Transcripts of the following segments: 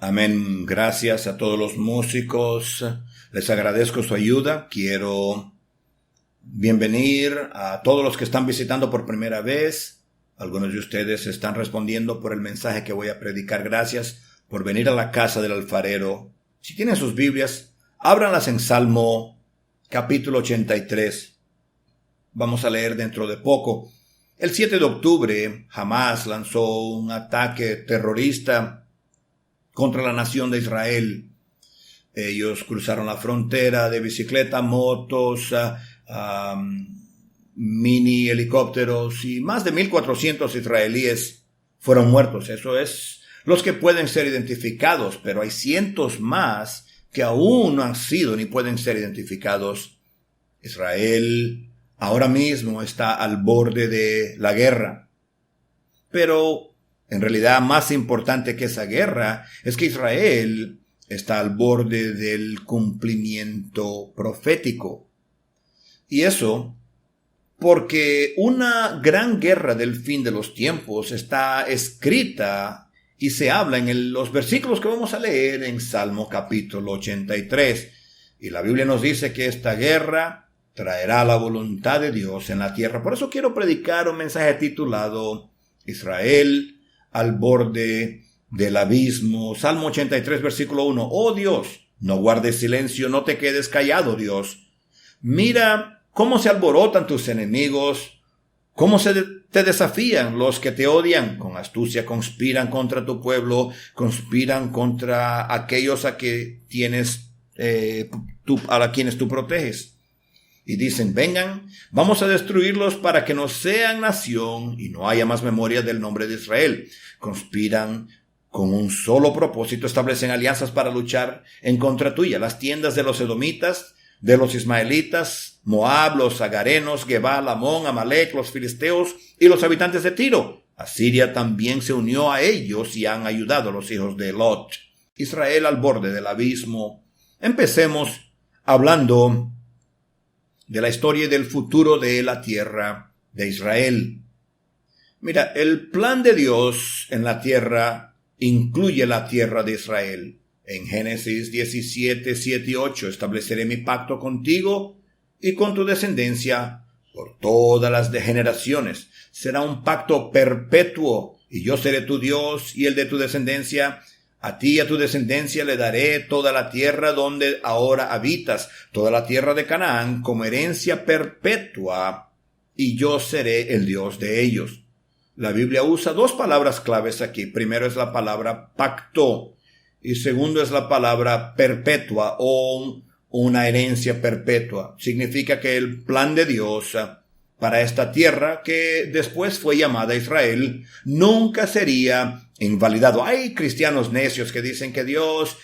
Amén. Gracias a todos los músicos. Les agradezco su ayuda. Quiero bienvenir a todos los que están visitando por primera vez. Algunos de ustedes están respondiendo por el mensaje que voy a predicar. Gracias por venir a la casa del alfarero. Si tienen sus Biblias, ábranlas en Salmo capítulo 83. Vamos a leer dentro de poco. El 7 de octubre, Hamás lanzó un ataque terrorista contra la nación de Israel. Ellos cruzaron la frontera de bicicleta, motos, mini helicópteros, y más de 1,400 israelíes fueron muertos. Eso es los que pueden ser identificados, pero hay cientos más que aún no han sido ni pueden ser identificados. Israel ahora mismo está al borde de la guerra. Pero en realidad, más importante que esa guerra es que Israel está al borde del cumplimiento profético. Y eso porque una gran guerra del fin de los tiempos está escrita y se habla en los versículos que vamos a leer en Salmo capítulo 83. Y la Biblia nos dice que esta guerra traerá la voluntad de Dios en la tierra. Por eso quiero predicar un mensaje titulado Israel al borde del abismo. Salmo 83, versículo 1. Oh Dios, no guardes silencio, no te quedes callado, Dios. Mira cómo se alborotan tus enemigos, cómo te desafían los que te odian. Con astucia conspiran contra tu pueblo, conspiran contra aquellos a quienes tú proteges. Y dicen, vengan, vamos a destruirlos para que no sean nación y no haya más memoria del nombre de Israel. Conspiran con un solo propósito, establecen alianzas para luchar en contra tuya. Las tiendas de los edomitas, de los ismaelitas, Moab, los agarenos, Gebal, Amón, Amalek, los filisteos y los habitantes de Tiro. Asiria también se unió a ellos y han ayudado a los hijos de Lot. Israel al borde del abismo. Empecemos hablando de la historia y del futuro de la tierra de Israel. Mira, el plan de Dios en la tierra incluye la tierra de Israel. En Génesis 17, 7 y 8, estableceré mi pacto contigo y con tu descendencia por todas las generaciones. Será un pacto perpetuo, y yo seré tu Dios y el de tu descendencia. A ti y a tu descendencia le daré toda la tierra donde ahora habitas, toda la tierra de Canaán, como herencia perpetua, y yo seré el Dios de ellos. La Biblia usa dos palabras claves aquí. Primero es la palabra pacto, y segundo es la palabra perpetua o una herencia perpetua. Significa que el plan de Dios para esta tierra, que después fue llamada Israel, nunca sería invalidado. Hay cristianos necios que dicen que Dios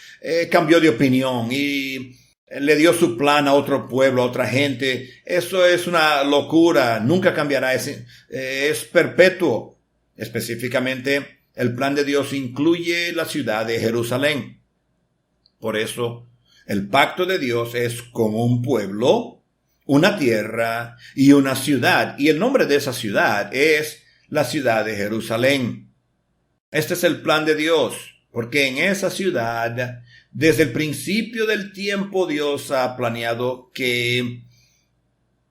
cambió de opinión y le dio su plan a otro pueblo, a otra gente. Eso es una locura, nunca cambiará, es perpetuo. Específicamente, el plan de Dios incluye la ciudad de Jerusalén. Por eso, el pacto de Dios es con un pueblo, una tierra y una ciudad. Y el nombre de esa ciudad es la ciudad de Jerusalén. Este es el plan de Dios, porque en esa ciudad, desde el principio del tiempo, Dios ha planeado que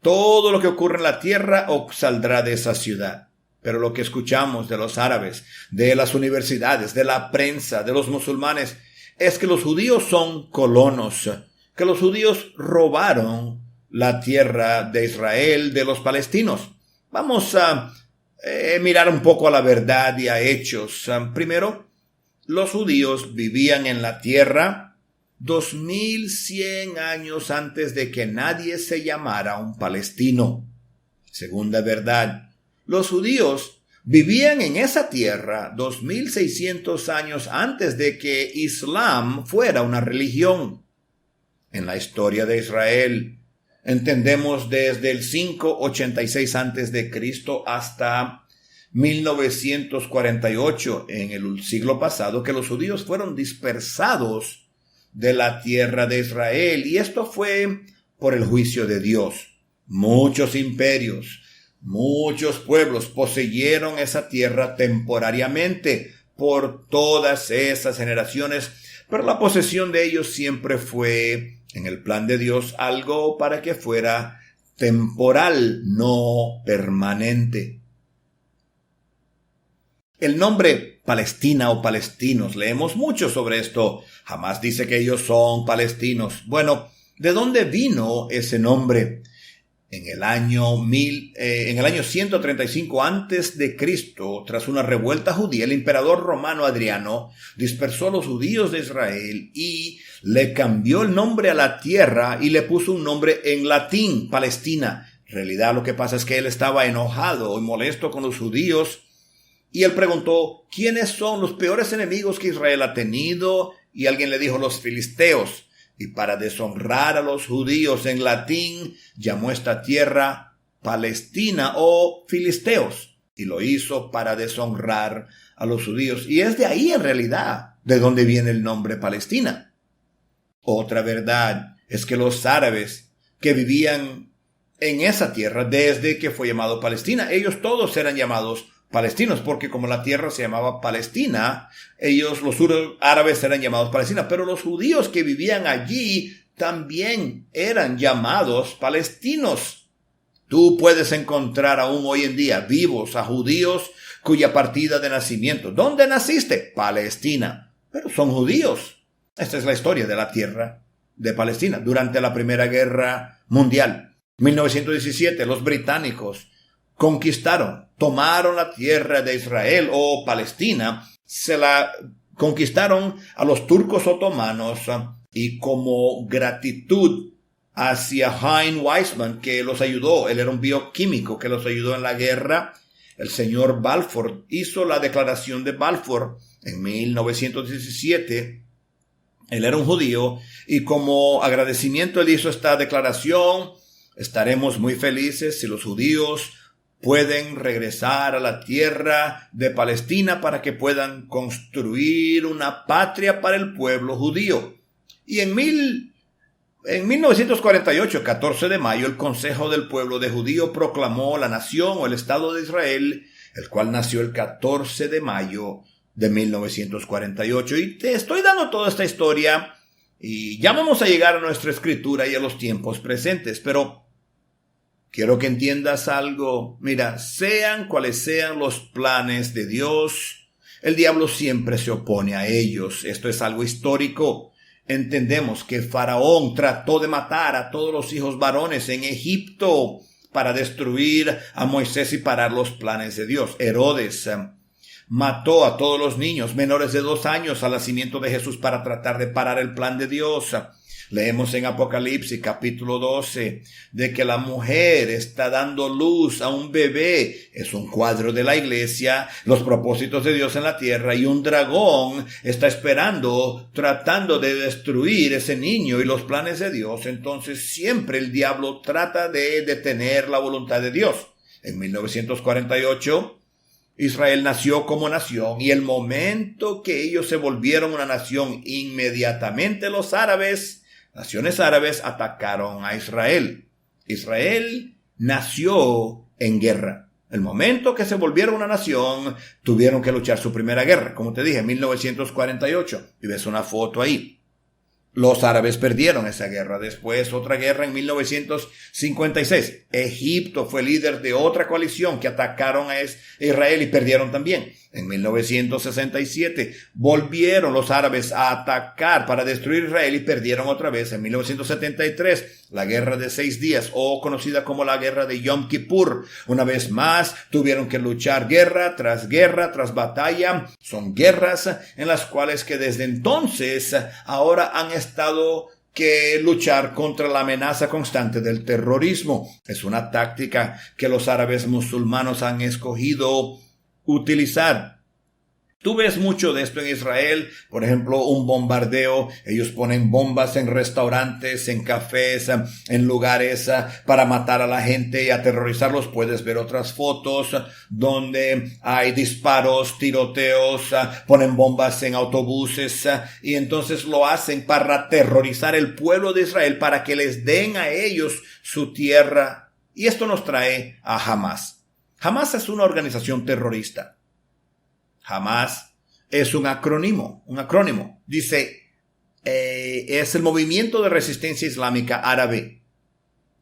todo lo que ocurre en la tierra saldrá de esa ciudad. Pero lo que escuchamos de los árabes, de las universidades, de la prensa, de los musulmanes, es que los judíos son colonos, que los judíos robaron la tierra de Israel de los palestinos. Vamos a mirar un poco a la verdad y a hechos. Primero, los judíos vivían en la tierra 2100 años antes de que nadie se llamara un palestino. Segunda verdad, los judíos vivían en esa tierra 2600 años antes de que Islam fuera una religión. En la historia de Israel, entendemos desde el 586 antes de Cristo hasta 1948, en el siglo pasado, que los judíos fueron dispersados de la tierra de Israel, y esto fue por el juicio de Dios. Muchos imperios, muchos pueblos poseyeron esa tierra temporariamente por todas esas generaciones, pero la posesión de ellos siempre fue, en el plan de Dios, algo para que fuera temporal, no permanente. El nombre Palestina o palestinos, leemos mucho sobre esto, jamás dice que ellos son palestinos. Bueno, ¿de dónde vino ese nombre? En el año 135 antes de Cristo, tras una revuelta judía, el emperador romano Adriano dispersó a los judíos de Israel y le cambió el nombre a la tierra y le puso un nombre en latín, Palestina. En realidad lo que pasa es que él estaba enojado y molesto con los judíos y él preguntó, ¿quiénes son los peores enemigos que Israel ha tenido? Y alguien le dijo, los filisteos. Y para deshonrar a los judíos en latín, llamó esta tierra Palestina o Filisteos. Y lo hizo para deshonrar a los judíos. Y es de ahí en realidad de donde viene el nombre Palestina. Otra verdad es que los árabes que vivían en esa tierra desde que fue llamado Palestina, ellos todos eran llamados palestinos, porque como la tierra se llamaba Palestina, los árabes eran llamados Palestina, pero los judíos que vivían allí también eran llamados palestinos. Tú puedes encontrar aún hoy en día vivos a judíos cuya partida de nacimiento, ¿dónde naciste? Palestina, pero son judíos. Esta es la historia de la tierra de Palestina durante la Primera Guerra Mundial. 1917, los británicos tomaron la tierra de Israel o Palestina, se la conquistaron a los turcos otomanos y como gratitud hacia Hein Weizmann, que los ayudó, él era un bioquímico que los ayudó en la guerra, el señor Balfour hizo la declaración de Balfour en 1917. Él era un judío y como agradecimiento él hizo esta declaración: estaremos muy felices si los judíos pueden regresar a la tierra de Palestina para que puedan construir una patria para el pueblo judío. Y en 1948, 14 de mayo, el Consejo del Pueblo de Judío proclamó la nación o el Estado de Israel, el cual nació el 14 de mayo de 1948. Y te estoy dando toda esta historia y ya vamos a llegar a nuestra escritura y a los tiempos presentes, pero quiero que entiendas algo. Mira, sean cuales sean los planes de Dios, el diablo siempre se opone a ellos. Esto es algo histórico. Entendemos que Faraón trató de matar a todos los hijos varones en Egipto para destruir a Moisés y parar los planes de Dios. Herodes mató a todos los niños menores de 2 años al nacimiento de Jesús para tratar de parar el plan de Dios. Leemos en Apocalipsis capítulo 12 de que la mujer está dando luz a un bebé. Es un cuadro de la iglesia, los propósitos de Dios en la tierra, y un dragón está esperando, tratando de destruir ese niño y los planes de Dios. Entonces siempre el diablo trata de detener la voluntad de Dios. En 1948 Israel nació como nación y el momento que ellos se volvieron una nación, inmediatamente los naciones árabes atacaron a Israel. Israel nació en guerra. El momento que se volvieron una nación, tuvieron que luchar su primera guerra. Como te dije, en 1948. Y ves una foto ahí. Los árabes perdieron esa guerra. Después otra guerra en 1956. Egipto fue líder de otra coalición que atacaron a Israel y perdieron también. En 1967 volvieron los árabes a atacar para destruir Israel y perdieron otra vez. En 1973, la guerra de 6 días, o conocida como la guerra de Yom Kippur. Una vez más, tuvieron que luchar guerra tras batalla. Son guerras en las cuales que desde entonces ahora han estado que luchar contra la amenaza constante del terrorismo. Es una táctica que los árabes musulmanos han escogido utilizar. Tú ves mucho de esto en Israel, por ejemplo, un bombardeo. Ellos ponen bombas en restaurantes, en cafés, en lugares para matar a la gente y aterrorizarlos. Puedes ver otras fotos donde hay disparos, tiroteos, ponen bombas en autobuses y entonces lo hacen para aterrorizar el pueblo de Israel, para que les den a ellos su tierra. Y esto nos trae a Hamás. Hamás es una organización terrorista. Hamás es un acrónimo. Dice, es el Movimiento de Resistencia Islámica Árabe.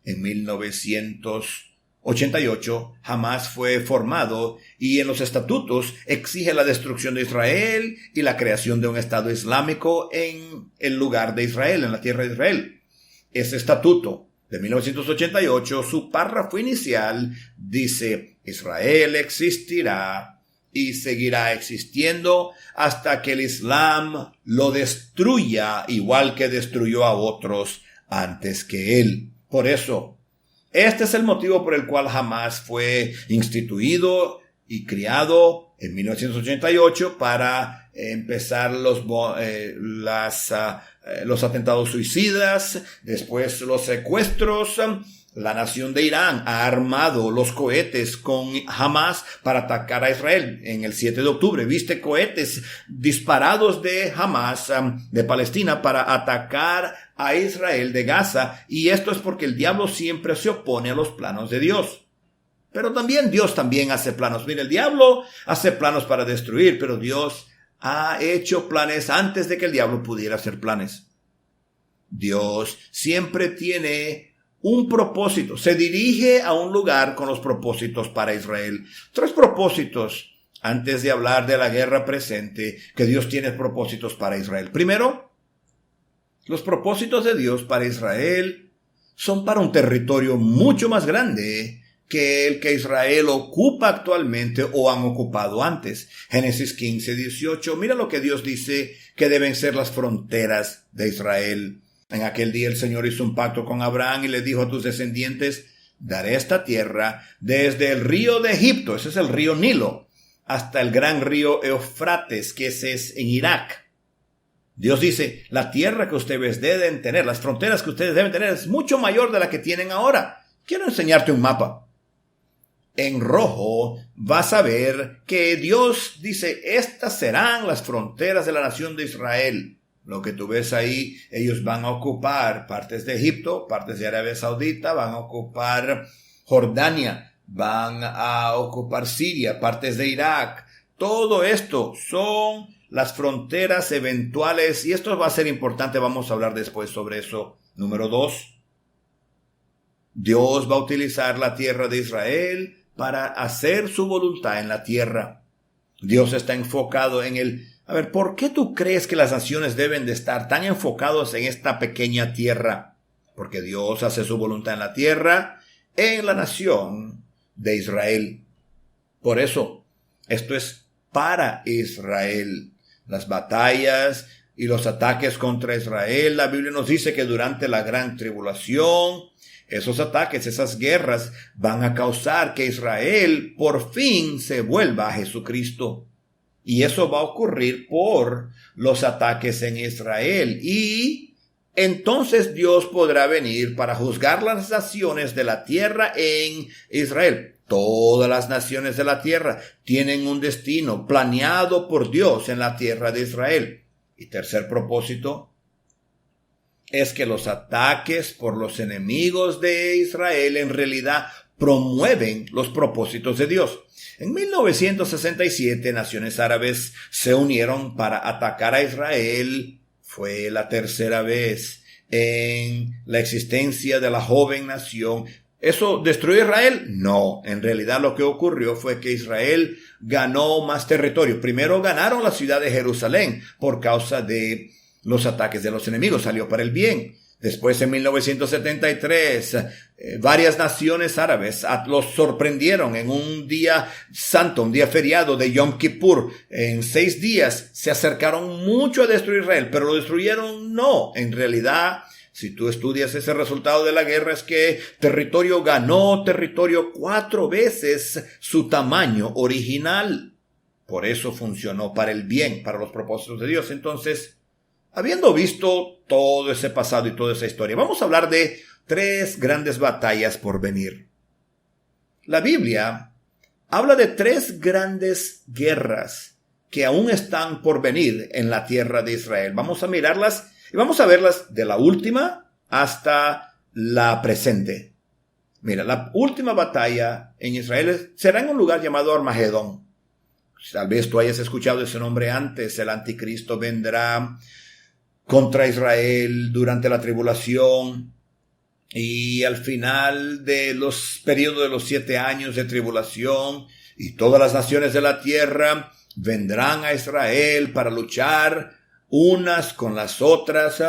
En 1988, Hamás fue formado y en los estatutos exige la destrucción de Israel y la creación de un Estado Islámico en el lugar de Israel, en la tierra de Israel. Ese estatuto de 1988, su párrafo inicial dice: Israel existirá y seguirá existiendo hasta que el Islam lo destruya, igual que destruyó a otros antes que él. Por eso, este es el motivo por el cual Hamás fue instituido y criado en 1988 para empezar los atentados suicidas, después los secuestros. La nación de Irán ha armado los cohetes con Hamás para atacar a Israel. En el 7 de octubre viste cohetes disparados de Hamás, de Palestina, para atacar a Israel de Gaza. Y esto es porque el diablo siempre se opone a los planos de Dios. Pero también Dios también hace planos. Mira, el diablo hace planos para destruir, pero Dios ha hecho planes antes de que el diablo pudiera hacer planes. Dios siempre tiene un propósito. Se dirige a un lugar con los propósitos para Israel. 3 propósitos antes de hablar de la guerra presente, que Dios tiene propósitos para Israel. Primero, los propósitos de Dios para Israel son para un territorio mucho más grande que el que Israel ocupa actualmente o han ocupado antes. Génesis 15:18. Mira lo que Dios dice que deben ser las fronteras de Israel. En aquel día el Señor hizo un pacto con Abraham y le dijo a tus descendientes: daré esta tierra desde el río de Egipto, ese es el río Nilo, hasta el gran río Eufrates, que ese es en Irak. Dios dice, la tierra que ustedes deben tener, las fronteras que ustedes deben tener, es mucho mayor de la que tienen ahora. Quiero enseñarte un mapa. En rojo vas a ver que Dios dice, estas serán las fronteras de la nación de Israel. Lo que tú ves ahí, ellos van a ocupar partes de Egipto, partes de Arabia Saudita, van a ocupar Jordania, van a ocupar Siria, partes de Irak. Todo esto son las fronteras eventuales y esto va a ser importante, vamos a hablar después sobre eso. Número 2, Dios va a utilizar la tierra de Israel para hacer su voluntad en la tierra. Dios está enfocado en el... A ver, ¿por qué tú crees que las naciones deben de estar tan enfocados en esta pequeña tierra? Porque Dios hace su voluntad en la tierra, en la nación de Israel. Por eso, esto es para Israel. Las batallas y los ataques contra Israel, la Biblia nos dice que durante la gran tribulación, esos ataques, esas guerras van a causar que Israel por fin se vuelva a Jesucristo. Y eso va a ocurrir por los ataques en Israel. Y entonces Dios podrá venir para juzgar las naciones de la tierra en Israel. Todas las naciones de la tierra tienen un destino planeado por Dios en la tierra de Israel. Y tercer propósito es que los ataques por los enemigos de Israel en realidad promueven los propósitos de Dios. En 1967, naciones árabes se unieron para atacar a Israel. Fue la tercera vez en la existencia de la joven nación. ¿Eso destruyó Israel? No, en realidad lo que ocurrió fue que Israel ganó más territorio. Primero ganaron la ciudad de Jerusalén por causa de los ataques de los enemigos, salió para el bien. Después, en 1973, varias naciones árabes los sorprendieron en un día santo, un día feriado de Yom Kippur. En 6 días se acercaron mucho a destruir Israel, pero lo destruyeron no. En realidad, si tú estudias ese resultado de la guerra, es que territorio ganó territorio 4 veces su tamaño original. Por eso funcionó para el bien, para los propósitos de Dios. Entonces, habiendo visto todo ese pasado y toda esa historia, vamos a hablar de 3 grandes batallas por venir. La Biblia habla de 3 grandes guerras que aún están por venir en la tierra de Israel. Vamos a mirarlas y vamos a verlas de la última hasta la presente. Mira, la última batalla en Israel será en un lugar llamado Armagedón. Tal vez tú hayas escuchado ese nombre antes. El anticristo vendrá contra Israel durante la tribulación. Y al final de los periodos de los 7 años de tribulación, y todas las naciones de la tierra vendrán a Israel para luchar unas con las otras.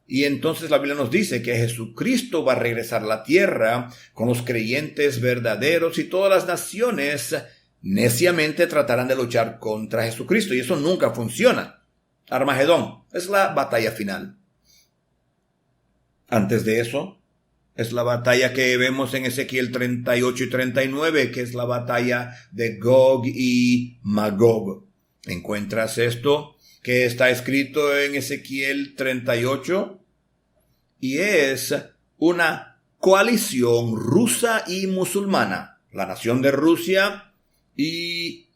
Y entonces la Biblia nos dice que Jesucristo va a regresar a la tierra con los creyentes verdaderos, y todas las naciones neciamente tratarán de luchar contra Jesucristo. Y eso nunca funciona. Armagedón es la batalla final. Antes de eso, es la batalla que vemos en Ezequiel 38 y 39, que es la batalla de Gog y Magog. ¿Encuentras esto que está escrito en Ezequiel 38? Y es una coalición rusa y musulmana. La nación de Rusia y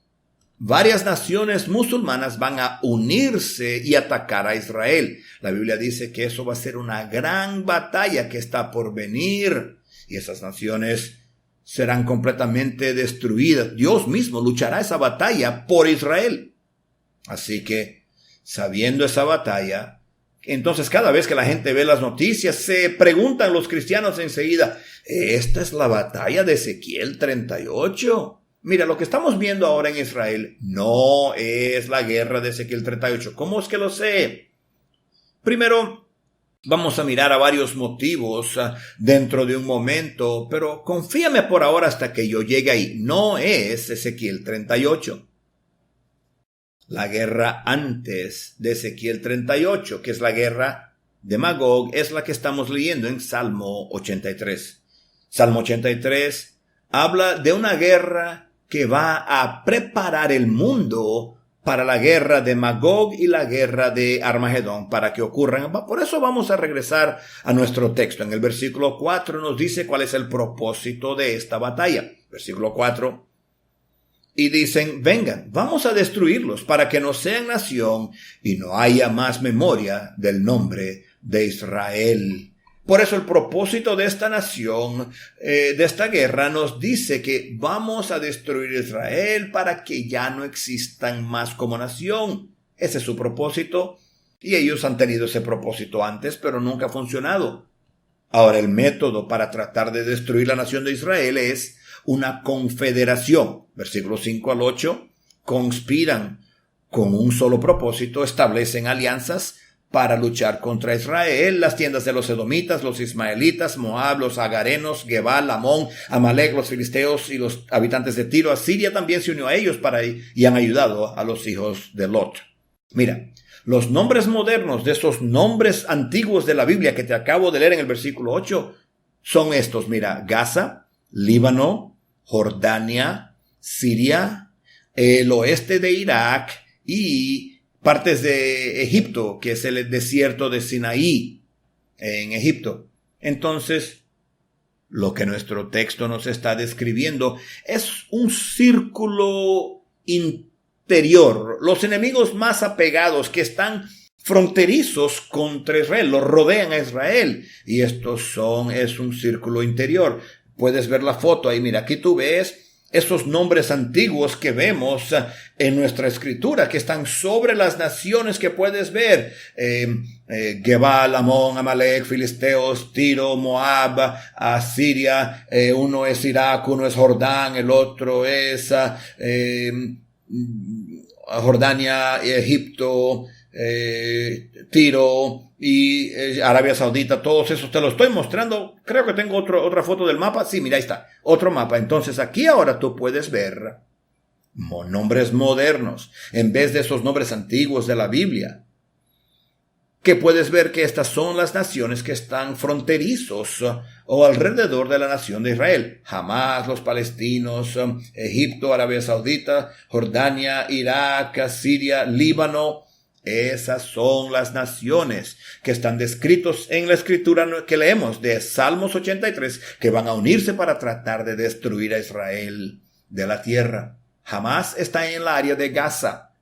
varias naciones musulmanas van a unirse y atacar a Israel. La Biblia dice que eso va a ser una gran batalla que está por venir, y esas naciones serán completamente destruidas. Dios mismo luchará esa batalla por Israel. Así que, sabiendo esa batalla, entonces cada vez que la gente ve las noticias, se preguntan los cristianos enseguida, ¿esta es la batalla de Ezequiel 38? Mira, lo que estamos viendo ahora en Israel no es la guerra de Ezequiel 38. ¿Cómo es que lo sé? Primero, vamos a mirar a varios motivos dentro de un momento, pero confíame por ahora hasta que yo llegue ahí. No es Ezequiel 38. La guerra antes de Ezequiel 38, que es la guerra de Magog, es la que estamos leyendo en Salmo 83. Salmo 83 habla de una guerra que va a preparar el mundo para la guerra de Magog y la guerra de Armagedón, para que ocurran. Por eso vamos a regresar a nuestro texto. En el versículo 4 nos dice cuál es el propósito de esta batalla. Versículo 4. Y dicen, vengan, vamos a destruirlos para que no sean nación y no haya más memoria del nombre de Israel. Por eso el propósito de esta nación, de esta guerra, nos dice que vamos a destruir Israel para que ya no existan más como nación. Ese es su propósito, y ellos han tenido ese propósito antes, pero nunca ha funcionado. Ahora, el método para tratar de destruir la nación de Israel es una confederación. Versículos 5 al 8, conspiran con un solo propósito, establecen alianzas para luchar contra Israel. Las tiendas de los edomitas, los ismaelitas, Moab, los agarenos, Gebal, Amón, Amalek, los filisteos y los habitantes de Tiro. Asiria también se unió a ellos y han ayudado a los hijos de Lot. Mira, los nombres modernos de esos nombres antiguos de la Biblia que te acabo de leer en el versículo 8 son estos. Mira, Gaza, Líbano, Jordania, Siria, el oeste de Irak y partes de Egipto, que es el desierto de Sinaí en Egipto. Entonces, lo que nuestro texto nos está describiendo es un círculo interior. Los enemigos más apegados que están fronterizos contra Israel, los rodean a Israel. Y es un círculo interior. Puedes ver la foto ahí, mira, aquí tú ves esos nombres antiguos que vemos en nuestra escritura, que están sobre las naciones que puedes ver. Gebal, Amón, Amalek, Filisteos, Tiro, Moab, Asiria. Uno es Irak, uno es Jordán, el otro es Jordania, Egipto, Tiro y Arabia Saudita. Todos esos te los estoy mostrando. Creo que tengo otra foto del mapa. Sí, mira, ahí está, otro mapa. Entonces aquí ahora tú puedes ver nombres modernos en vez de esos nombres antiguos de la Biblia, que puedes ver que estas son las naciones que están fronterizos o alrededor de la nación de Israel. Hamás, los palestinos, Egipto, Arabia Saudita, Jordania, Irak, Siria, Líbano. Esas son las naciones que están descritos en la escritura que leemos de Salmos 83, que van a unirse para tratar de destruir a Israel de la tierra. Hamás está en el área de Gaza.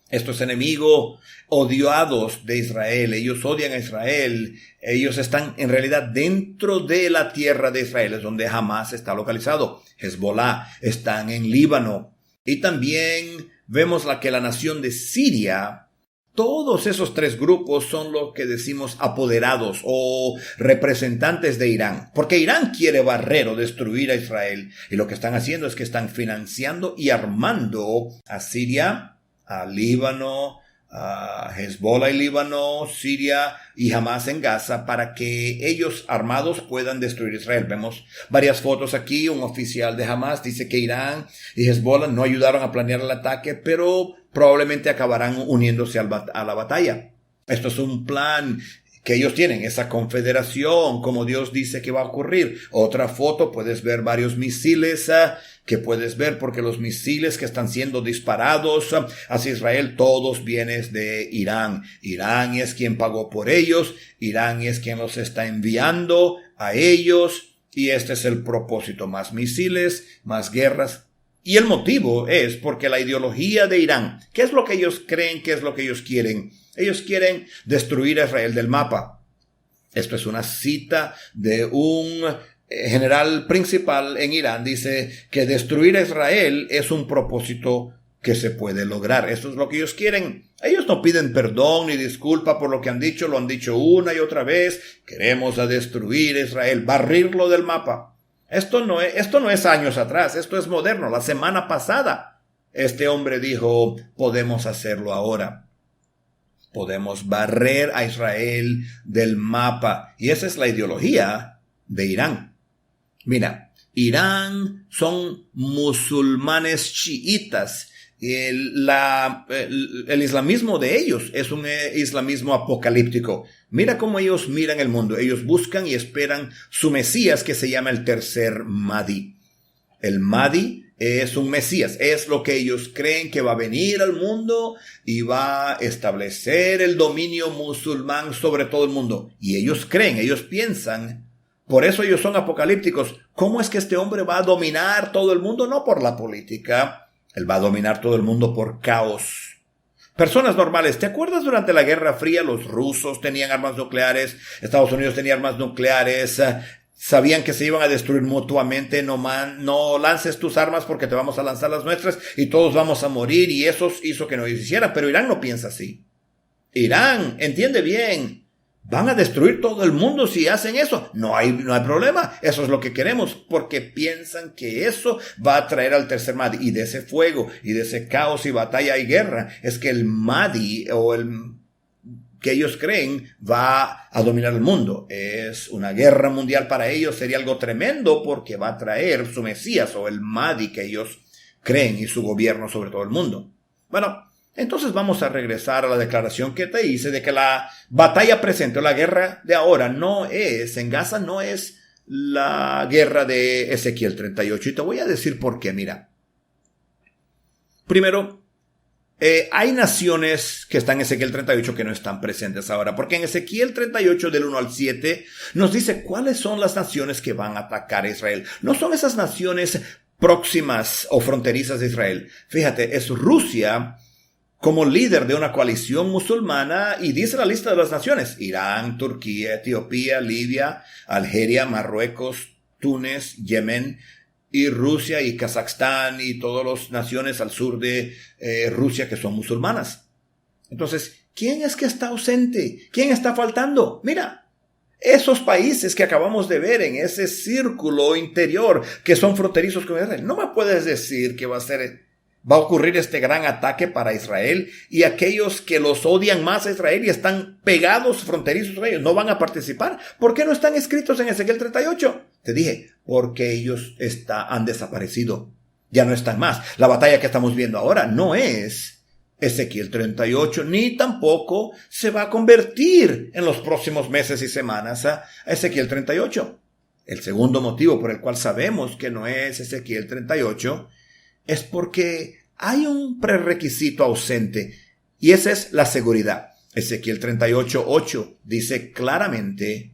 Estos enemigos odiados de Israel, ellos odian a Israel, ellos están en realidad dentro de la tierra de Israel, es donde Hamás está localizado. Hezbolá están en Líbano. Y también vemos que la nación de Siria, todos esos tres grupos son lo que decimos apoderados o representantes de Irán. Porque Irán quiere barrer o destruir a Israel. Y lo que están haciendo es que están financiando y armando a Siria, a Líbano, a Hezbollah y Líbano, Siria y Hamas en Gaza para que ellos armados puedan destruir Israel. Vemos varias fotos aquí. Un oficial de Hamas dice que Irán y Hezbollah no ayudaron a planear el ataque, pero probablemente acabarán uniéndose a la batalla. Esto es un plan que ellos tienen, esa confederación, como Dios dice que va a ocurrir. Otra foto, puedes ver varios misiles que puedes ver, porque los misiles que están siendo disparados hacia Israel, todos vienen de Irán. Irán es quien pagó por ellos, Irán es quien los está enviando a ellos, y este es el propósito: más misiles, más guerras. Y el motivo es porque la ideología de Irán, ¿qué es lo que ellos creen? ¿Qué es lo que ellos quieren? Ellos quieren destruir a Israel del mapa. Esto es una cita de un general principal en Irán. Dice que destruir a Israel es un propósito que se puede lograr. Esto es lo que ellos quieren. Ellos no piden perdón ni disculpa por lo que han dicho. Lo han dicho una y otra vez. Queremos a destruir a Israel, barrirlo del mapa. Esto no es años atrás. Esto es moderno. La semana pasada este hombre dijo: podemos hacerlo ahora. Podemos barrer a Israel del mapa. Y esa es la ideología de Irán. Mira, Irán son musulmanes chiitas. El islamismo de ellos es un islamismo apocalíptico. Mira cómo ellos miran el mundo. Ellos buscan y esperan su Mesías, que se llama el tercer Mahdi. El Mahdi es un Mesías, es lo que ellos creen que va a venir al mundo y va a establecer el dominio musulmán sobre todo el mundo. Y ellos creen, ellos piensan, por eso ellos son apocalípticos. ¿Cómo es que este hombre va a dominar todo el mundo? No por la política, él va a dominar todo el mundo por caos. Personas normales, ¿te acuerdas durante la Guerra Fría? Los rusos tenían armas nucleares, Estados Unidos tenía armas nucleares, sabían que se iban a destruir mutuamente. No lances tus armas porque te vamos a lanzar las nuestras y todos vamos a morir, y eso hizo que no hicieran. Pero Irán no piensa así. Irán entiende bien. Van a destruir todo el mundo si hacen eso. No hay problema. Eso es lo que queremos, porque piensan que eso va a traer al tercer Mahdi. Y de ese fuego y de ese caos y batalla y guerra es que el Mahdi, o el que ellos creen, va a dominar el mundo. Es una guerra mundial para ellos. Sería algo tremendo, porque va a traer su Mesías, o el Mahdi que ellos creen, y su gobierno sobre todo el mundo. Bueno, entonces vamos a regresar a la declaración que te hice de que la batalla presente, o la guerra de ahora, en Gaza no es la guerra de Ezequiel 38. Y te voy a decir por qué. Mira, primero, hay naciones que están en Ezequiel 38 que no están presentes ahora, porque en Ezequiel 38 del 1 al 7 nos dice cuáles son las naciones que van a atacar a Israel. No son esas naciones próximas o fronterizas de Israel. Fíjate, es Rusia como líder de una coalición musulmana, y dice la lista de las naciones: Irán, Turquía, Etiopía, Libia, Algeria, Marruecos, Túnez, Yemen, y Rusia y Kazajstán, y todas las naciones al sur de Rusia que son musulmanas. Entonces, ¿quién es que está ausente? ¿Quién está faltando? Mira, esos países que acabamos de ver en ese círculo interior que son fronterizos con Israel. No me puedes decir que va a ocurrir este gran ataque para Israel, y aquellos que los odian más a Israel y están pegados fronterizos a ellos no van a participar. ¿Por qué no están escritos en Ezequiel 38? Te dije, porque ellos han desaparecido. Ya no están más. La batalla que estamos viendo ahora no es Ezequiel 38, ni tampoco se va a convertir en los próximos meses y semanas a Ezequiel 38. El segundo motivo por el cual sabemos que no es Ezequiel 38 es porque hay un prerequisito ausente, y esa es la seguridad. Ezequiel 38:8 dice claramente: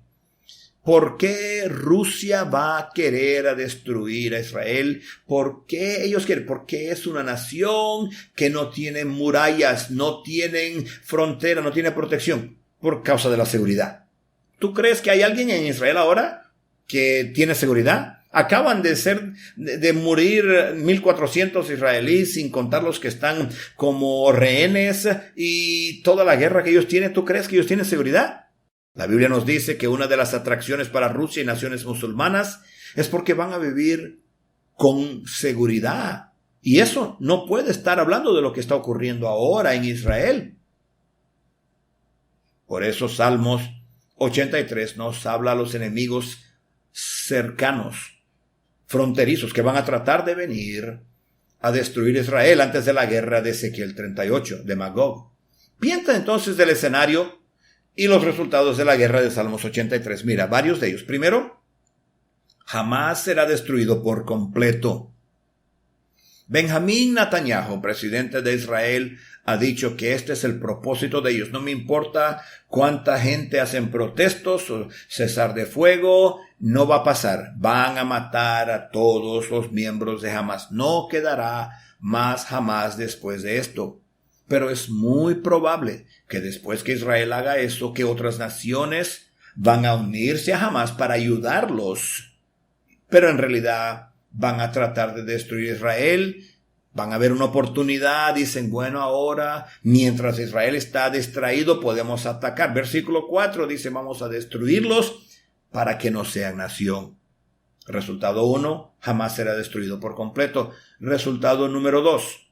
¿por qué Rusia va a querer destruir a Israel? ¿Por qué ellos quieren? Porque es una nación que no tiene murallas, no tienen frontera, no tiene protección, por causa de la seguridad. ¿Tú crees que hay alguien en Israel ahora que tiene seguridad? Acaban de morir 1,400 israelíes, sin contar los que están como rehenes y toda la guerra que ellos tienen. ¿Tú crees que ellos tienen seguridad? La Biblia nos dice que una de las atracciones para Rusia y naciones musulmanas es porque van a vivir con seguridad. Y eso no puede estar hablando de lo que está ocurriendo ahora en Israel. Por eso Salmos 83 nos habla a los enemigos cercanos, fronterizos, que van a tratar de venir a destruir Israel antes de la guerra de Ezequiel 38, de Magog. Piensa entonces del escenario y los resultados de la guerra de Salmos 83. Mira, varios de ellos. Primero, jamás será destruido por completo. Benjamín Netanyahu, presidente de Israel, ha dicho que este es el propósito de ellos. No me importa cuánta gente hacen protestos o cesar de fuego, no va a pasar. Van a matar a todos los miembros de Hamás. No quedará más Hamás después de esto. Pero es muy probable que después que Israel haga eso, que otras naciones van a unirse a Hamás para ayudarlos. Pero en realidad van a tratar de destruir Israel. Van a ver una oportunidad, dicen, bueno, ahora, mientras Israel está distraído, podemos atacar. Versículo 4 dice, vamos a destruirlos para que no sean nación. Resultado 1, jamás será destruido por completo. Resultado número 2,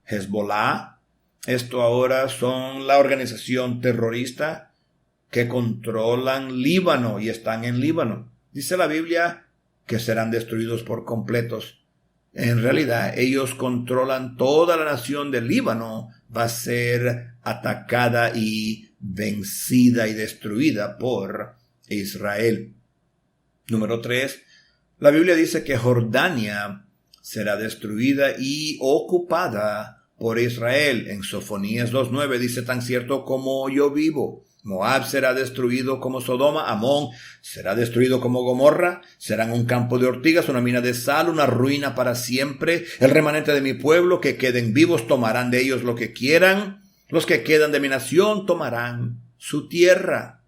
Hezbollah. Esto ahora son la organización terrorista que controlan Líbano y están en Líbano. Dice la Biblia que serán destruidos por completos. En realidad, ellos controlan toda la nación del Líbano. Va a ser atacada y vencida y destruida por Israel. Número 3. La Biblia dice que Jordania será destruida y ocupada por Israel. En Sofonías 2:9 dice, tan cierto como yo vivo. Moab será destruido como Sodoma, Amón será destruido como Gomorra, serán un campo de ortigas, una mina de sal, una ruina para siempre. El remanente de mi pueblo que queden vivos tomarán de ellos lo que quieran, los que quedan de mi nación tomarán su tierra.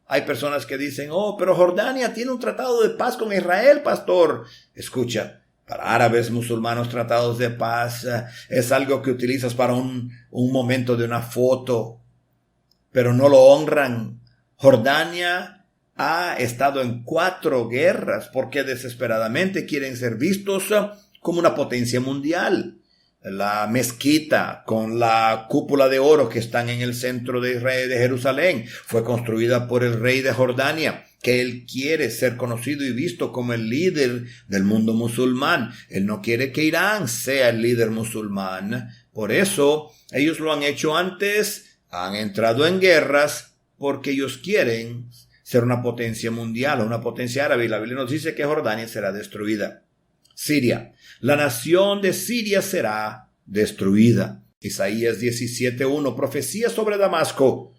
Hay personas que dicen, pero Jordania tiene un tratado de paz con Israel, pastor. Escucha, para árabes, musulmanos, tratados de paz es algo que utilizas para un momento de una foto, pero no lo honran. Jordania ha estado en 4 guerras porque desesperadamente quieren ser vistos como una potencia mundial. La mezquita con la cúpula de oro que están en el centro de Israel, de Jerusalén, fue construida por el rey de Jordania, que él quiere ser conocido y visto como el líder del mundo musulmán. Él no quiere que Irán sea el líder musulmán. Por eso ellos lo han hecho antes. Han entrado en guerras porque ellos quieren ser una potencia mundial o una potencia árabe. Y la Biblia nos dice que Jordania será destruida. Siria. La nación de Siria será destruida. Isaías 17:1. Profecía sobre Damasco.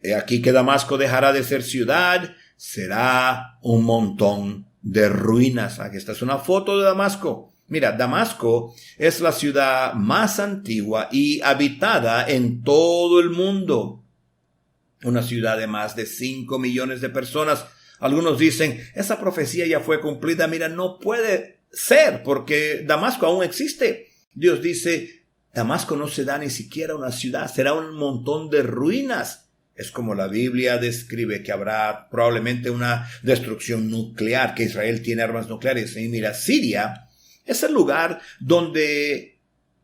He aquí que Damasco dejará de ser ciudad, será un montón de ruinas. Aquí esta es una foto de Damasco. Mira, Damasco es la ciudad más antigua y habitada en todo el mundo. Una ciudad de más de 5 millones de personas. Algunos dicen, esa profecía ya fue cumplida. Mira, no puede ser porque Damasco aún existe. Dios dice, Damasco no será ni siquiera una ciudad, será un montón de ruinas. Es como la Biblia describe que habrá probablemente una destrucción nuclear, que Israel tiene armas nucleares. Y mira, Siria es el lugar donde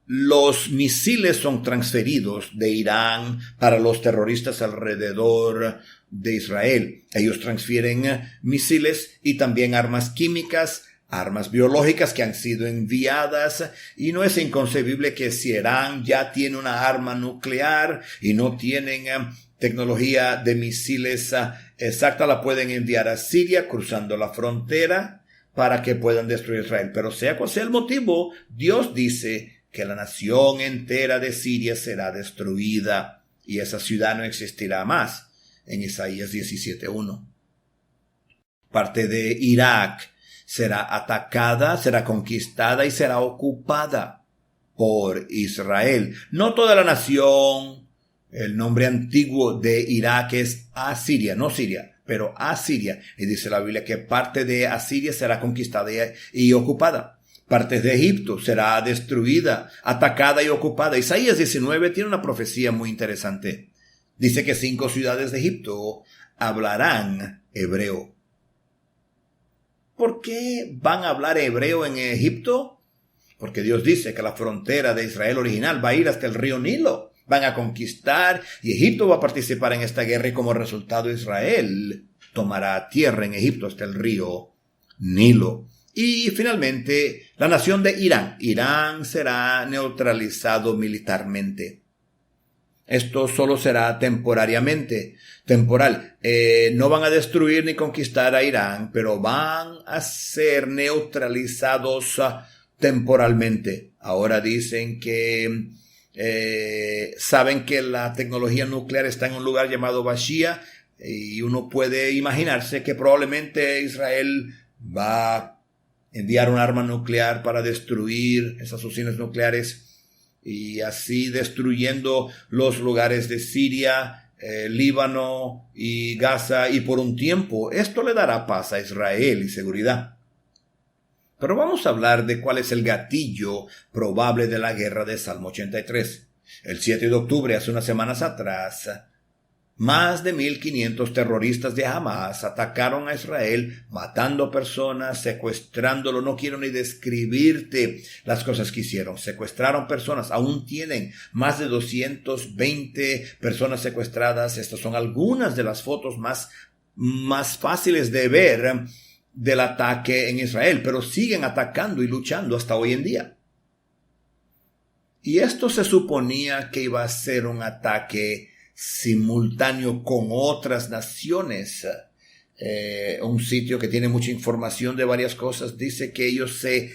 los misiles son transferidos de Irán para los terroristas alrededor de Israel. Ellos transfieren misiles y también armas químicas, armas biológicas que han sido enviadas, y no es inconcebible que si Irán ya tiene una arma nuclear y no tienen tecnología de misiles exacta, la pueden enviar a Siria cruzando la frontera para que puedan destruir Israel. Pero sea cual sea el motivo, Dios dice que la nación entera de Siria será destruida y esa ciudad no existirá más. En Isaías 17:1. Parte de Irak será atacada, será conquistada y será ocupada por Israel. No toda la nación. El nombre antiguo de Irak es Asiria, no Siria, pero Asiria. Y dice la Biblia que parte de Asiria será conquistada y ocupada. Parte de Egipto será destruida, atacada y ocupada. Isaías 19 tiene una profecía muy interesante. Dice que 5 ciudades de Egipto hablarán hebreo. ¿Por qué van a hablar hebreo en Egipto? Porque Dios dice que la frontera de Israel original va a ir hasta el río Nilo. Van a conquistar y Egipto va a participar en esta guerra y como resultado Israel tomará tierra en Egipto hasta el río Nilo. Y finalmente la nación de Irán. Irán será neutralizado militarmente. Esto solo será temporal. No van a destruir ni conquistar a Irán, pero van a ser neutralizados temporalmente. Ahora dicen que saben que la tecnología nuclear está en un lugar llamado Bashia y uno puede imaginarse que probablemente Israel va a enviar un arma nuclear para destruir esas usinas nucleares y así destruyendo los lugares de Siria, Líbano y Gaza, y por un tiempo esto le dará paz a Israel y seguridad. Pero vamos a hablar de cuál es el gatillo probable de la guerra de Salmo 83. El 7 de octubre, hace unas semanas atrás, más de 1,500 terroristas de Hamas atacaron a Israel, matando personas, secuestrándolo. No quiero ni describirte las cosas que hicieron. Secuestraron personas. Aún tienen más de 220 personas secuestradas. Estas son algunas de las fotos más fáciles de ver del ataque en Israel. Pero siguen atacando y luchando hasta hoy en día. Y esto se suponía que iba a ser un ataque simultáneo con otras naciones. Un sitio que tiene mucha información de varias cosas dice que ellos se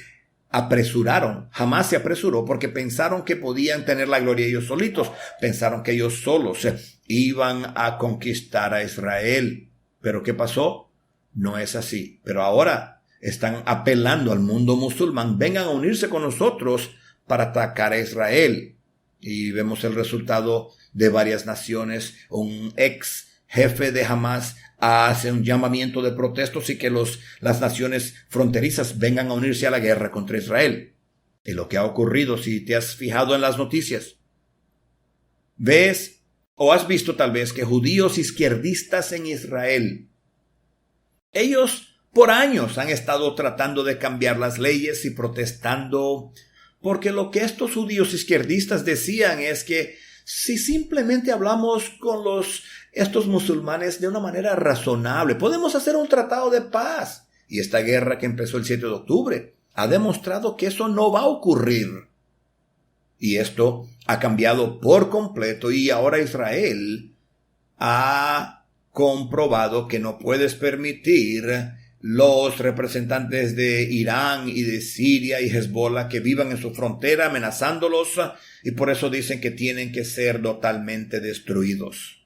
apresuraron. Jamás se apresuró porque pensaron que podían tener la gloria ellos solitos. Pensaron que ellos solos iban a conquistar a Israel. ¿Pero qué pasó? No es así. Pero ahora están apelando al mundo musulmán. Vengan a unirse con nosotros para atacar a Israel. Y vemos el resultado de varias naciones. Un ex jefe de Hamas hace un llamamiento de protestos y que las naciones fronterizas vengan a unirse a la guerra contra Israel. Y lo que ha ocurrido, si te has fijado en las noticias, ves o has visto tal vez que judíos izquierdistas en Israel, ellos por años han estado tratando de cambiar las leyes y protestando, porque lo que estos judíos izquierdistas decían es que si simplemente hablamos con estos musulmanes de una manera razonable, podemos hacer un tratado de paz. Y esta guerra que empezó el 7 de octubre ha demostrado que eso no va a ocurrir. Y esto ha cambiado por completo y ahora Israel ha comprobado que no puedes permitir los representantes de Irán y de Siria y Hezbollah que vivan en su frontera amenazándolos, y por eso dicen que tienen que ser totalmente destruidos.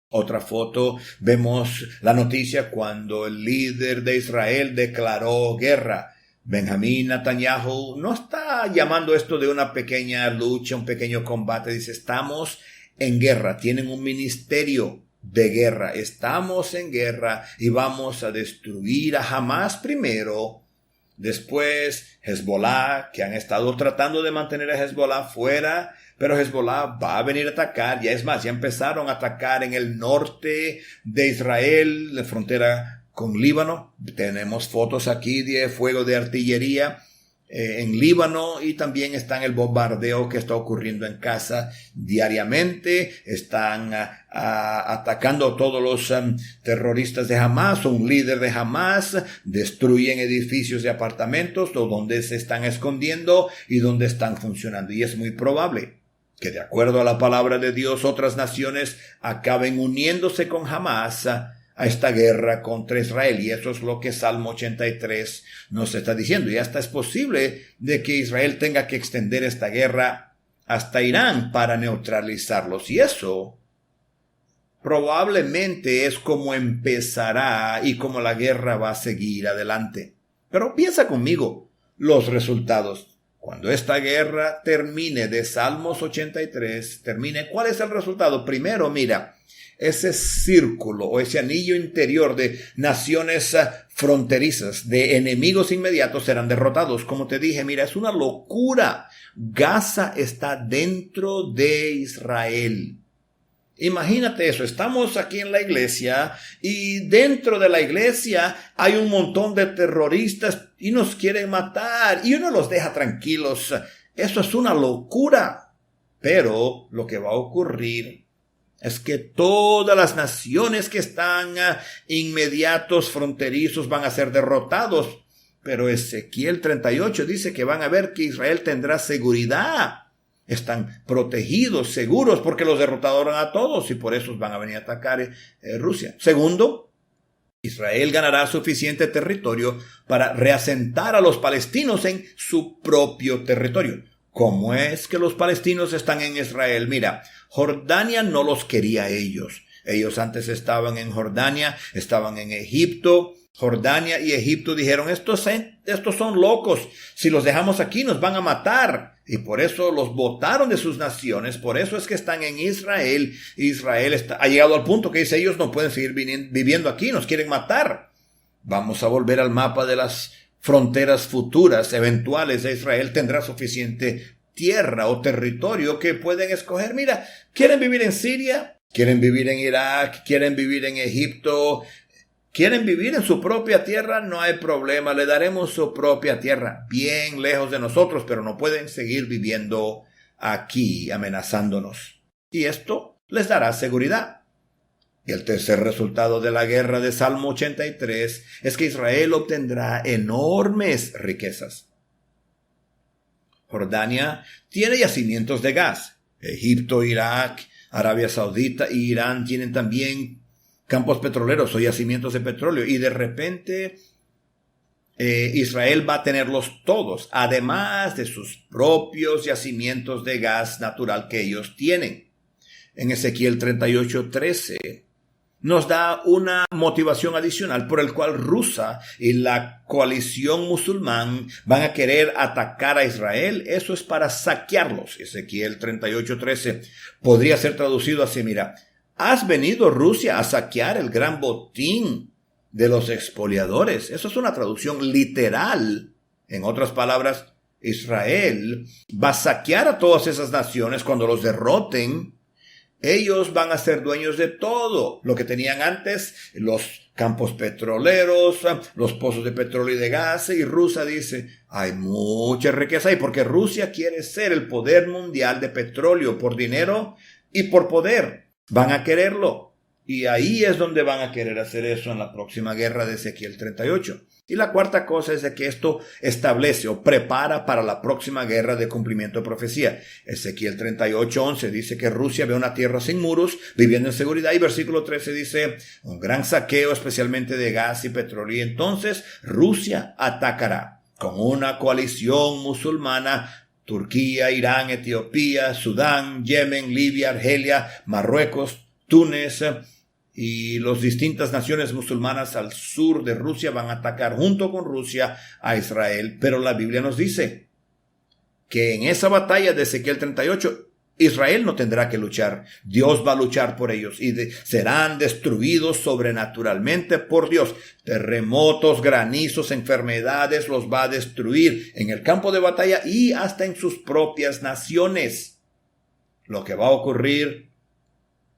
Otra foto, vemos la noticia cuando el líder de Israel declaró guerra. Benjamín Netanyahu no está llamando esto de una pequeña lucha, un pequeño combate. Dice, estamos en guerra, tienen un ministerio de guerra, estamos en guerra y vamos a destruir a Hamas primero, después Hezbollah, que han estado tratando de mantener a Hezbollah fuera, pero Hezbollah va a venir a atacar. Ya es más, ya empezaron a atacar en el norte de Israel, la frontera con Líbano. Tenemos fotos aquí de fuego de artillería en Líbano, y también está en el bombardeo que está ocurriendo en Gaza diariamente. Están atacando a todos los terroristas de Hamas. Un líder de Hamas destruyen edificios de apartamentos o donde se están escondiendo y donde están funcionando, y es muy probable que, de acuerdo a la palabra de Dios, otras naciones acaben uniéndose con Hamas a esta guerra contra Israel. Y eso es lo que Salmo 83 nos está diciendo. Y hasta es posible de que Israel tenga que extender esta guerra hasta Irán para neutralizarlos. Y eso probablemente es como empezará y como la guerra va a seguir adelante. Pero piensa conmigo los resultados. Cuando esta guerra termine de Salmos 83, termine, ¿cuál es el resultado? Primero, mira, ese círculo o ese anillo interior de naciones fronterizas, de enemigos inmediatos serán derrotados. Como te dije, mira, es una locura. Gaza está dentro de Israel. Imagínate eso, estamos aquí en la iglesia y dentro de la iglesia hay un montón de terroristas y nos quieren matar y uno los deja tranquilos. Eso es una locura. Pero lo que va a ocurrir es que todas las naciones que están inmediatos, fronterizos, van a ser derrotados. Pero Ezequiel 38 dice que van a ver que Israel tendrá seguridad. Están protegidos, seguros, porque los derrotaron a todos y por eso van a venir a atacar Rusia. Segundo, Israel ganará suficiente territorio para reasentar a los palestinos en su propio territorio. ¿Cómo es que los palestinos están en Israel? Mira, Jordania no los quería a ellos. Ellos antes estaban en Jordania, estaban en Egipto. Jordania y Egipto dijeron, estos son locos. Si los dejamos aquí nos van a matar. Y por eso los botaron de sus naciones. Por eso es que están en Israel. Israel ha llegado al punto que dice, ellos no pueden seguir viviendo aquí, nos quieren matar. Vamos a volver al mapa de las fronteras futuras, eventuales de Israel. Tendrá suficiente tierra o territorio que pueden escoger. Mira, ¿quieren vivir en Siria? ¿Quieren vivir en Irak? ¿Quieren vivir en Egipto? ¿Quieren vivir en su propia tierra? No hay problema, le daremos su propia tierra, bien lejos de nosotros, pero no pueden seguir viviendo aquí amenazándonos. Y esto les dará seguridad. Y el tercer resultado de la guerra de Salmo 83 es que Israel obtendrá enormes riquezas. Jordania tiene yacimientos de gas. Egipto, Irak, Arabia Saudita e Irán tienen también campos petroleros o yacimientos de petróleo, y de repente Israel va a tenerlos todos, además de sus propios yacimientos de gas natural que ellos tienen. En Ezequiel 38:13 nos da una motivación adicional por el cual Rusia y la coalición musulmán van a querer atacar a Israel. Eso es para saquearlos. Ezequiel 38:13 podría ser traducido así, mira, ¿has venido Rusia a saquear el gran botín de los expoliadores? Eso es una traducción literal. En otras palabras, Israel va a saquear a todas esas naciones cuando los derroten. Ellos van a ser dueños de todo lo que tenían antes, los campos petroleros, los pozos de petróleo y de gas, y Rusia dice, hay mucha riqueza ahí, porque Rusia quiere ser el poder mundial de petróleo por dinero y por poder. Van a quererlo. Y ahí es donde van a querer hacer eso en la próxima guerra de Ezequiel 38. Y la cuarta cosa es de que esto establece o prepara para la próxima guerra de cumplimiento de profecía. Ezequiel 38:11 dice que Rusia ve una tierra sin muros, viviendo en seguridad. Y versículo 13 dice, un gran saqueo especialmente de gas y petróleo. Y entonces Rusia atacará con una coalición musulmana. Turquía, Irán, Etiopía, Sudán, Yemen, Libia, Argelia, Marruecos, Túnez y las distintas naciones musulmanas al sur de Rusia van a atacar junto con Rusia a Israel. Pero la Biblia nos dice que en esa batalla de Ezequiel 38, Israel no tendrá que luchar. Dios va a luchar por ellos y serán destruidos sobrenaturalmente por Dios. Terremotos, granizos, enfermedades los va a destruir en el campo de batalla y hasta en sus propias naciones. Lo que va a ocurrir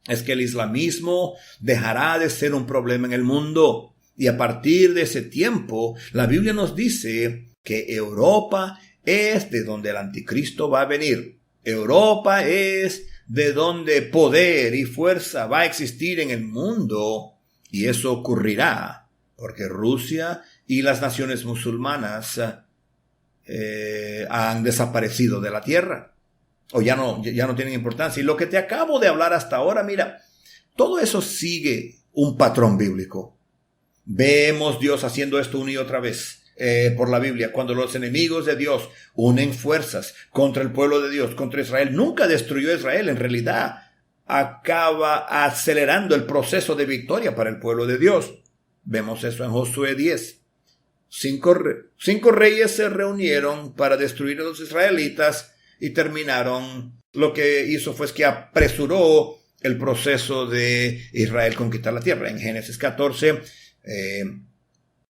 es que el islamismo dejará de ser un problema en el mundo. Y a partir de ese tiempo, la Biblia nos dice que Europa es de donde el anticristo va a venir. Europa es de donde poder y fuerza va a existir en el mundo, y eso ocurrirá porque Rusia y las naciones musulmanas han desaparecido de la tierra o ya no tienen importancia. Y lo que te acabo de hablar hasta ahora, mira, todo eso sigue un patrón bíblico. Vemos Dios haciendo esto una y otra vez. Por la Biblia, cuando los enemigos de Dios unen fuerzas contra el pueblo de Dios, contra Israel, nunca destruyó a Israel. En realidad, acaba acelerando el proceso de victoria para el pueblo de Dios. Vemos eso en Josué 10. Cinco reyes se reunieron para destruir a los israelitas y terminaron. Lo que hizo fue que apresuró el proceso de Israel conquistar la tierra. En Génesis 14,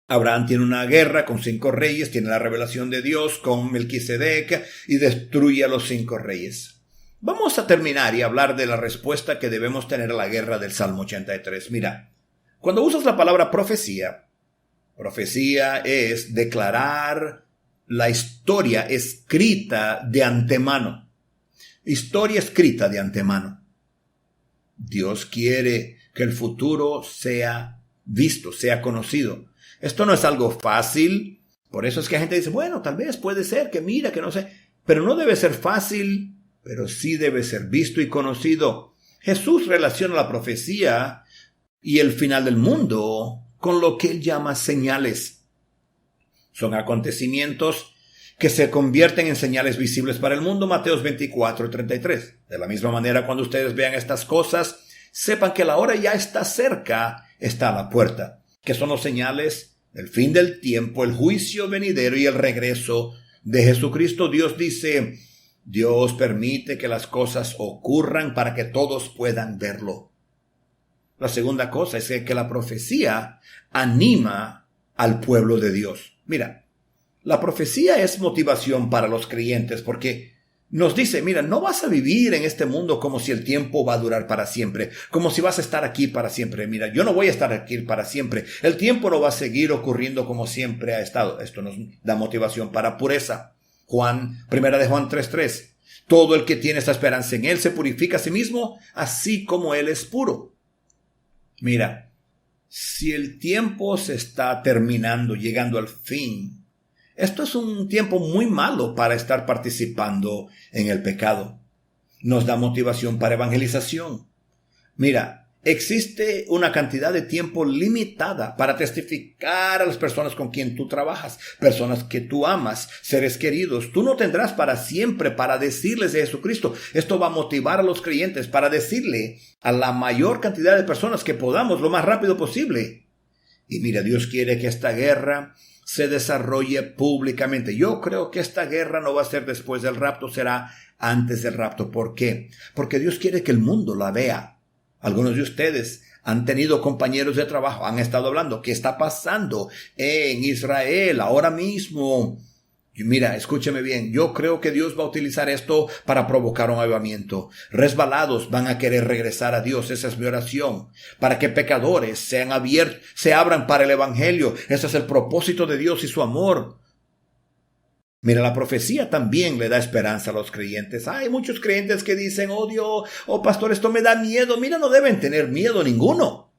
Abraham tiene una guerra con 5 reyes, tiene la revelación de Dios con Melquisedec y destruye a los 5 reyes. Vamos a terminar y hablar de la respuesta que debemos tener a la guerra del Salmo 83. Mira, cuando usas la palabra profecía es declarar la historia escrita de antemano. Historia escrita de antemano. Dios quiere que el futuro sea visto, sea conocido. Esto no es algo fácil. Por eso es que la gente dice, bueno, tal vez puede ser que mira, que no sé. Pero no debe ser fácil, pero sí debe ser visto y conocido. Jesús relaciona la profecía y el final del mundo con lo que él llama señales. Son acontecimientos que se convierten en señales visibles para el mundo. Mateos 24:33. De la misma manera, cuando ustedes vean estas cosas, sepan que la hora ya está cerca, está a la puerta. Que son los señales del fin del tiempo, el juicio venidero y el regreso de Jesucristo. Dios dice, Dios permite que las cosas ocurran para que todos puedan verlo. La segunda cosa es que la profecía anima al pueblo de Dios. Mira, la profecía es motivación para los creyentes porque nos dice, mira, no vas a vivir en este mundo como si el tiempo va a durar para siempre, como si vas a estar aquí para siempre. Mira, yo no voy a estar aquí para siempre. El tiempo no va a seguir ocurriendo como siempre ha estado. Esto nos da motivación para pureza. Primera de Juan 3:3. Todo el que tiene esta esperanza en él se purifica a sí mismo, así como él es puro. Mira, si el tiempo se está terminando, llegando al fin, esto es un tiempo muy malo para estar participando en el pecado. Nos da motivación para evangelización. Mira, existe una cantidad de tiempo limitada para testificar a las personas con quien tú trabajas, personas que tú amas, seres queridos. Tú no tendrás para siempre para decirles de Jesucristo. Esto va a motivar a los creyentes para decirle a la mayor cantidad de personas que podamos lo más rápido posible. Y mira, Dios quiere que esta guerra se desarrolle públicamente. Yo creo que esta guerra no va a ser después del rapto, será antes del rapto. ¿Por qué? Porque Dios quiere que el mundo la vea. Algunos de ustedes han tenido compañeros de trabajo, han estado hablando qué está pasando en Israel ahora mismo. Y mira, escúcheme bien, yo creo que Dios va a utilizar esto para provocar un avivamiento. Resbalados van a querer regresar a Dios, esa es mi oración. Para que pecadores se abran para el evangelio. Ese es el propósito de Dios y su amor. Mira, la profecía también le da esperanza a los creyentes. Hay muchos creyentes que dicen, oh Dios, oh pastor, esto me da miedo. Mira, no deben tener miedo ninguno.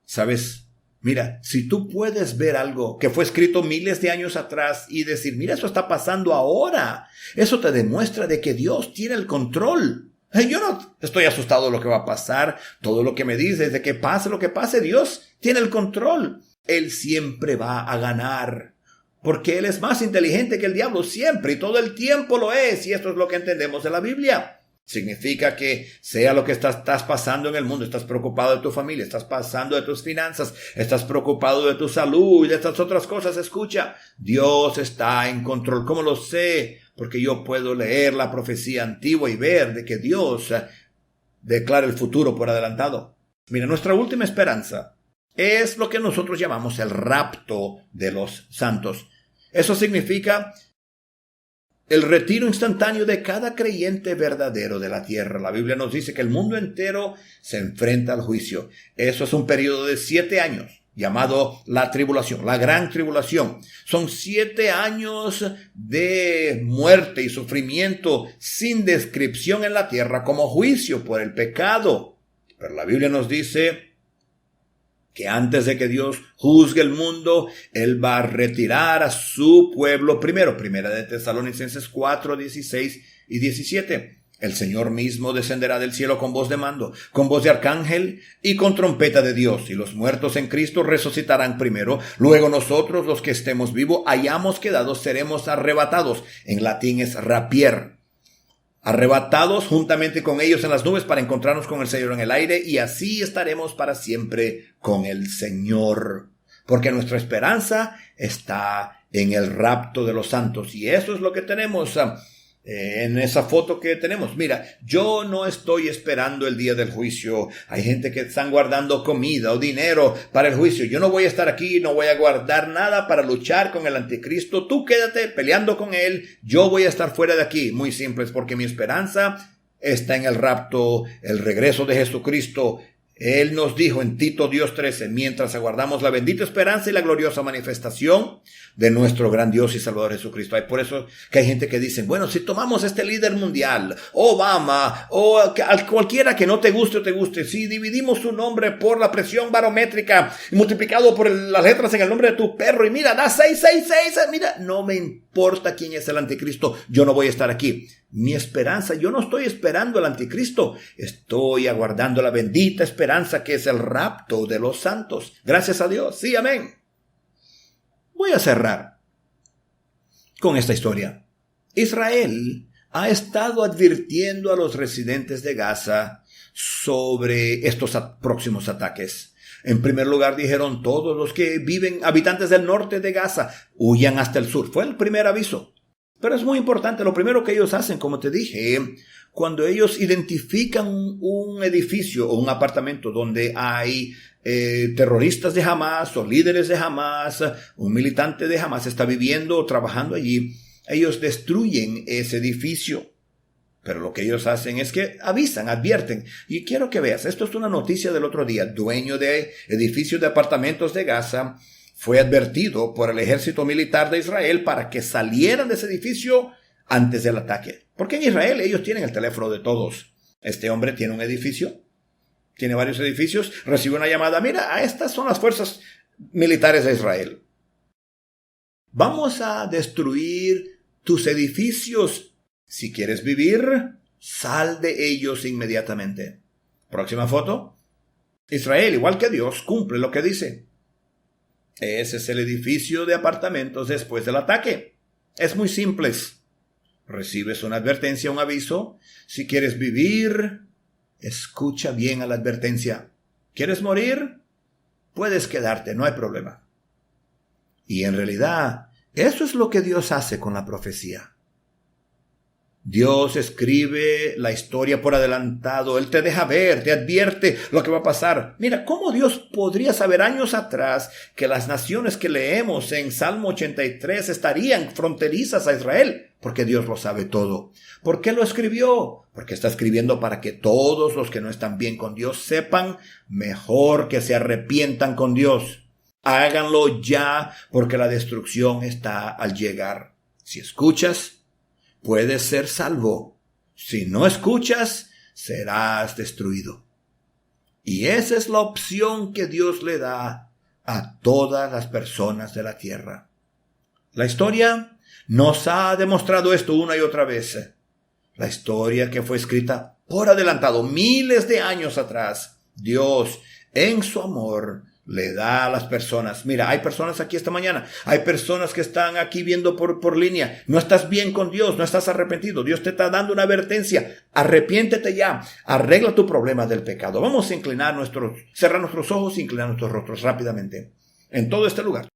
¿Sabes? Mira, si tú puedes ver algo que fue escrito miles de años atrás y decir, mira, eso está pasando ahora, eso te demuestra de que Dios tiene el control. Yo no estoy asustado de lo que va a pasar. Todo lo que me dice es de que pase lo que pase, Dios tiene el control. Él siempre va a ganar. Porque Él es más inteligente que el diablo siempre y todo el tiempo lo es. Y esto es lo que entendemos de la Biblia. Significa que sea lo que estás pasando en el mundo, estás preocupado de tu familia, estás pasando de tus finanzas, estás preocupado de tu salud y de estas otras cosas. Escucha, Dios está en control. ¿Cómo lo sé? Porque yo puedo leer la profecía antigua y ver de que Dios declara el futuro por adelantado. Mira, nuestra última esperanza es lo que nosotros llamamos el rapto de los santos. Eso significa el retiro instantáneo de cada creyente verdadero de la tierra. La Biblia nos dice que el mundo entero se enfrenta al juicio. Eso es un periodo de 7 años, llamado la tribulación, la gran tribulación. Son 7 años de muerte y sufrimiento sin descripción en la tierra como juicio por el pecado. Pero la Biblia nos dice que antes de que Dios juzgue el mundo, Él va a retirar a su pueblo primero. Primera de Tesalonicenses 4, 16 y 17. El Señor mismo descenderá del cielo con voz de mando, con voz de arcángel y con trompeta de Dios. Y los muertos en Cristo resucitarán primero. Luego nosotros, los que estemos vivos, hayamos quedado, seremos arrebatados. En latín es rapier. Arrebatados juntamente con ellos en las nubes para encontrarnos con el Señor en el aire, y así estaremos para siempre con el Señor. porque nuestra esperanza está en el rapto de los santos. Y eso es lo que tenemos en esa foto que tenemos. Mira, yo no estoy esperando el día del juicio. Hay gente que están guardando comida o dinero para el juicio. Yo no voy a estar aquí, no voy a guardar nada para luchar con el anticristo. Tú quédate peleando con él. Yo voy a estar fuera de aquí. Muy simple, es porque mi esperanza está en el rapto, el regreso de Jesucristo. Él nos dijo en Tito 2:13, mientras aguardamos la bendita esperanza y la gloriosa manifestación de nuestro gran Dios y Salvador Jesucristo. Hay por eso que hay gente que dice, bueno, si tomamos este líder mundial, Obama, o a cualquiera que no te guste o te guste, si dividimos su nombre por la presión barométrica y multiplicado por las letras en el nombre de tu perro, y mira, da 666, mira, no me importa quién es el anticristo, yo no voy a estar aquí. Mi esperanza, yo no estoy esperando al anticristo, estoy aguardando la bendita esperanza que es el rapto de los santos. Gracias a Dios, sí, amén. Voy a cerrar con esta historia. Israel ha estado advirtiendo a los residentes de Gaza sobre estos próximos ataques. En primer lugar dijeron, todos los que viven, habitantes del norte de Gaza, huyan hasta el sur. Fue el primer aviso. Pero es muy importante, lo primero que ellos hacen, como te dije, cuando ellos identifican un edificio o un apartamento donde hay terroristas de Hamas o líderes de Hamas, un militante de Hamas está viviendo o trabajando allí, ellos destruyen ese edificio. Pero lo que ellos hacen es que avisan, advierten. Y quiero que veas, esto es una noticia del otro día. Dueño de edificio de apartamentos de Gaza fue advertido por el ejército militar de Israel para que salieran de ese edificio antes del ataque. Porque en Israel ellos tienen el teléfono de todos. Este hombre tiene un edificio, tiene varios edificios, recibe una llamada. Mira, estas son las fuerzas militares de Israel. Vamos a destruir tus edificios. Si quieres vivir, sal de ellos inmediatamente. Próxima foto. Israel, igual que Dios, cumple lo que dice. Ese es el edificio de apartamentos después del ataque. Es muy simple. Recibes una advertencia, un aviso. Si quieres vivir, escucha bien a la advertencia. ¿Quieres morir? Puedes quedarte, no hay problema. Y en realidad, eso es lo que Dios hace con la profecía. Dios escribe la historia por adelantado. Él te deja ver, te advierte lo que va a pasar. Mira, ¿cómo Dios podría saber años atrás que las naciones que leemos en Salmo 83 estarían fronterizas a Israel? Porque Dios lo sabe todo. ¿Por qué lo escribió? Porque está escribiendo para que todos los que no están bien con Dios sepan mejor que se arrepientan con Dios. Háganlo ya, porque la destrucción está al llegar. Si escuchas, puedes ser salvo. Si no escuchas, serás destruido. Y esa es la opción que Dios le da a todas las personas de la tierra. La historia nos ha demostrado esto una y otra vez. La historia que fue escrita por adelantado miles de años atrás. Dios, en su amor, le da a las personas. Mira, hay personas aquí esta mañana. Hay personas que están aquí viendo por línea. No estás bien con Dios, no estás arrepentido. Dios te está dando una advertencia. Arrepiéntete ya. Arregla tu problema del pecado. Vamos a cerrar nuestros ojos e inclinar nuestros rostros rápidamente. En todo este lugar.